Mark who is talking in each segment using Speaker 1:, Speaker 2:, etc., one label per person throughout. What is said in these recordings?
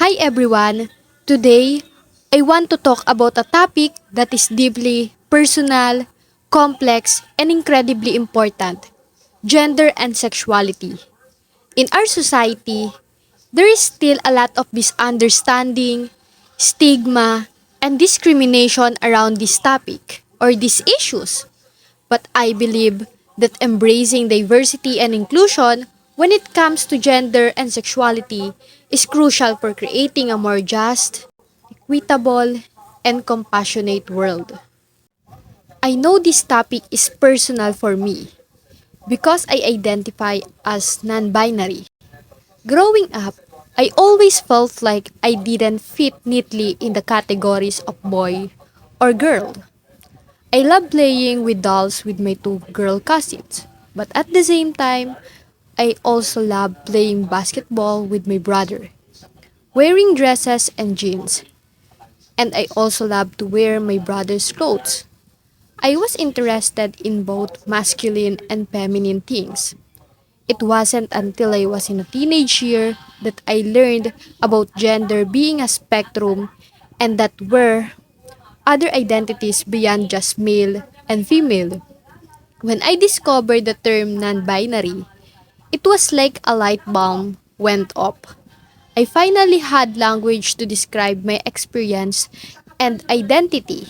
Speaker 1: Hi everyone! Today, I want to talk about a topic that is deeply personal, complex, and incredibly important: gender and sexuality. In our society, there is still a lot of misunderstanding, stigma, and discrimination around this topic or these issues. But I believe that embracing diversity and inclusion when it comes to gender and sexuality is crucial for creating a more just, equitable, and compassionate world. I know this topic is personal for me because I identify as non-binary. Growing up, I always felt like I didn't fit neatly in the categories of boy or girl. I love playing with dolls with my two girl cousins, but at the same time, I also love playing basketball with my brother, wearing dresses and jeans, and I also love to wear my brother's clothes. I was interested in both masculine and feminine things. It wasn't until I was in a teenage year that I learned about gender being a spectrum and that were other identities beyond just male and female. When I discovered the term non-binary, it was like a light bulb went up. I finally had language to describe my experience and identity.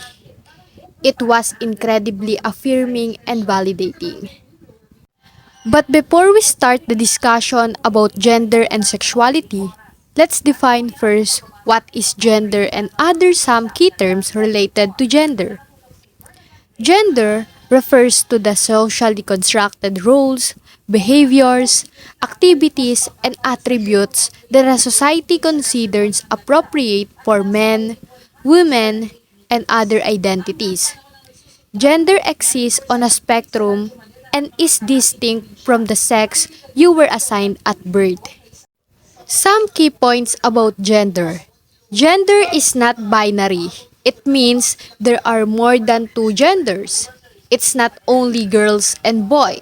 Speaker 1: It was incredibly affirming and validating. But before we start the discussion about gender and sexuality, let's define first what is gender and other some key terms related to gender. Gender refers to the socially constructed roles, behaviors, activities, and attributes that a society considers appropriate for men, women, and other identities. Gender exists on a spectrum and is distinct from the sex you were assigned at birth. Some key points about gender. Gender is not binary. It means there are more than two genders. It's not only girls and boy.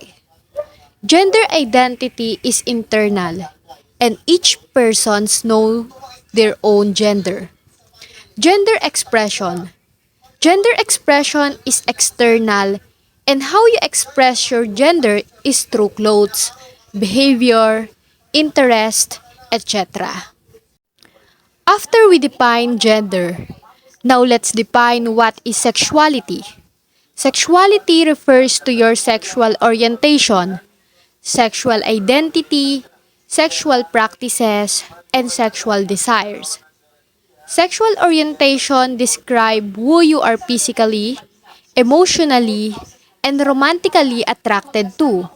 Speaker 1: Gender identity is internal, and each person's know their own gender. Gender expression. Gender expression is external, and how you express your gender is through clothes, behavior, interest, etc. After we define gender, now let's define what is sexuality. Sexuality refers to your sexual orientation, sexual identity, sexual practices, and sexual desires. Sexual orientation describe who you are physically, emotionally, and romantically attracted to.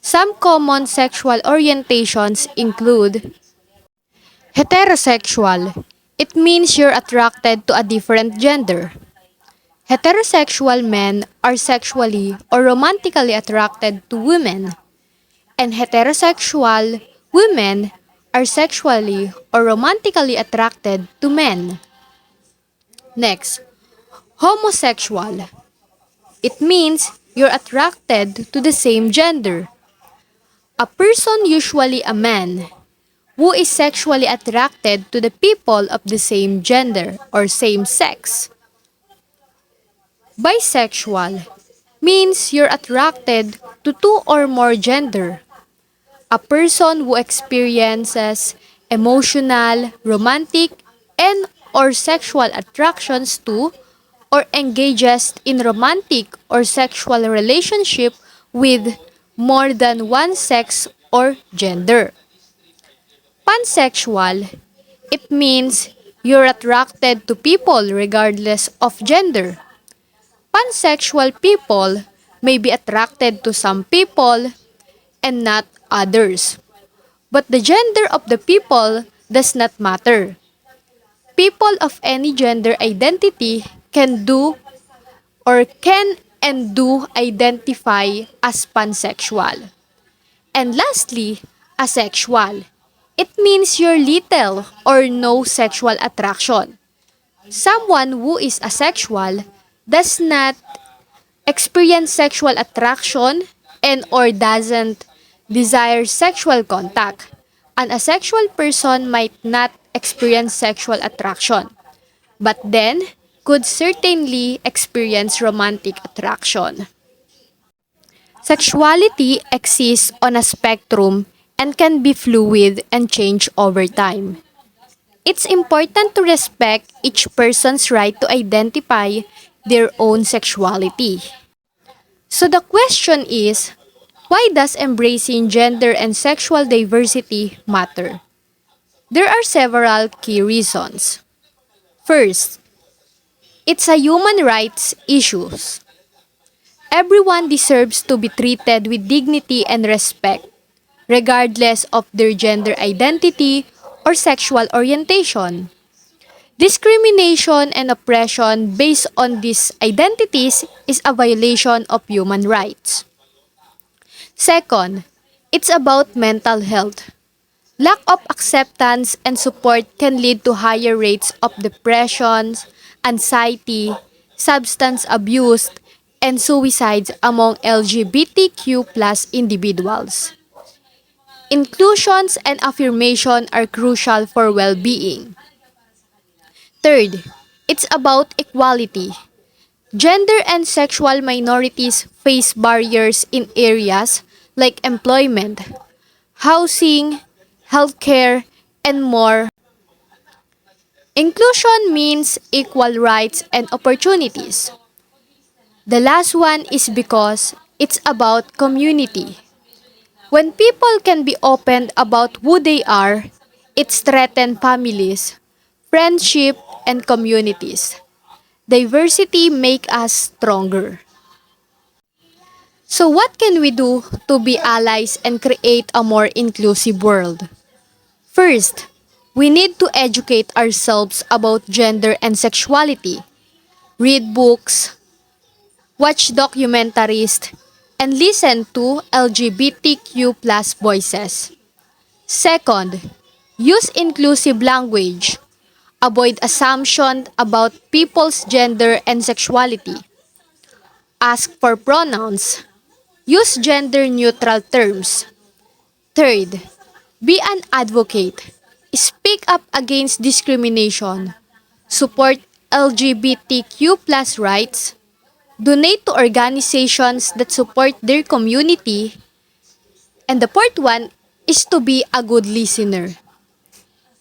Speaker 1: Some common sexual orientations include heterosexual. It means you're attracted to a different gender. Heterosexual men are sexually or romantically attracted to women, and heterosexual women are sexually or romantically attracted to men. Next, homosexual. It means you're attracted to the same gender. A person, usually a man, who is sexually attracted to the people of the same gender or same sex. Bisexual means you're attracted to two or more gender. A person who experiences emotional, romantic, and or sexual attractions to or engages in romantic or sexual relationship with more than one sex or gender. Pansexual, it means you're attracted to people regardless of gender. Pansexual people may be attracted to some people and not others. But the gender of the people does not matter. People of any gender identity can and do identify as pansexual. And lastly, asexual. It means you're little or no sexual attraction. Someone who is asexual does not experience sexual attraction and or doesn't desire sexual contact. An asexual person might not experience sexual attraction, but then could certainly experience romantic attraction. Sexuality exists on a spectrum and can be fluid and change over time. It's important to respect each person's right to identify their own sexuality. So the question is, why does embracing gender and sexual diversity matter? There are several key reasons. First, it's a human rights issue. Everyone deserves to be treated with dignity and respect, regardless of their gender identity or sexual orientation. Discrimination and oppression based on these identities is a violation of human rights. Second, it's about mental health. Lack of acceptance and support can lead to higher rates of depression, anxiety, substance abuse, and suicides among LGBTQ plus individuals. Inclusions and affirmation are crucial for well-being. Third, it's about equality. Gender and sexual minorities face barriers in areas like employment, housing, healthcare, and more. Inclusion means equal rights and opportunities. The last one is because it's about community. When people can be open about who they are, it strengthens families, friendship, and communities. Diversity makes us stronger. So what can we do to be allies and create a more inclusive world? First, we need to educate ourselves about gender and sexuality. Read books, watch documentaries, and listen to LGBTQ plus voices. Second, use inclusive language. Avoid assumptions about people's gender and sexuality. Ask for pronouns. Use gender-neutral terms. Third, be an advocate. Speak up against discrimination. Support LGBTQ plus rights. Donate to organizations that support their community. And the fourth one is to be a good listener.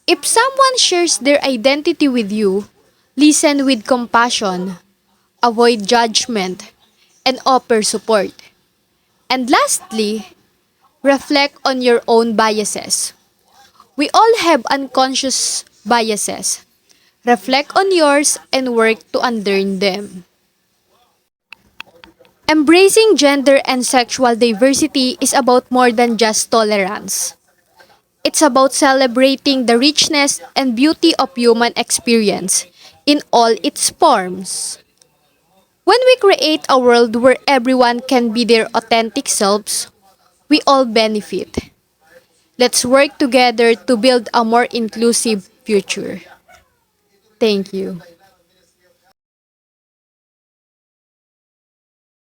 Speaker 1: If someone shares their identity with you, listen with compassion, avoid judgment, and offer support. And lastly, reflect on your own biases. We all have unconscious biases. Reflect on yours and work to unlearn them. Embracing gender and sexual diversity is about more than just tolerance. It's about celebrating the richness and beauty of human experience in all its forms. When we create a world where everyone can be their authentic selves, we all benefit. Let's work together to build a more inclusive future. Thank you.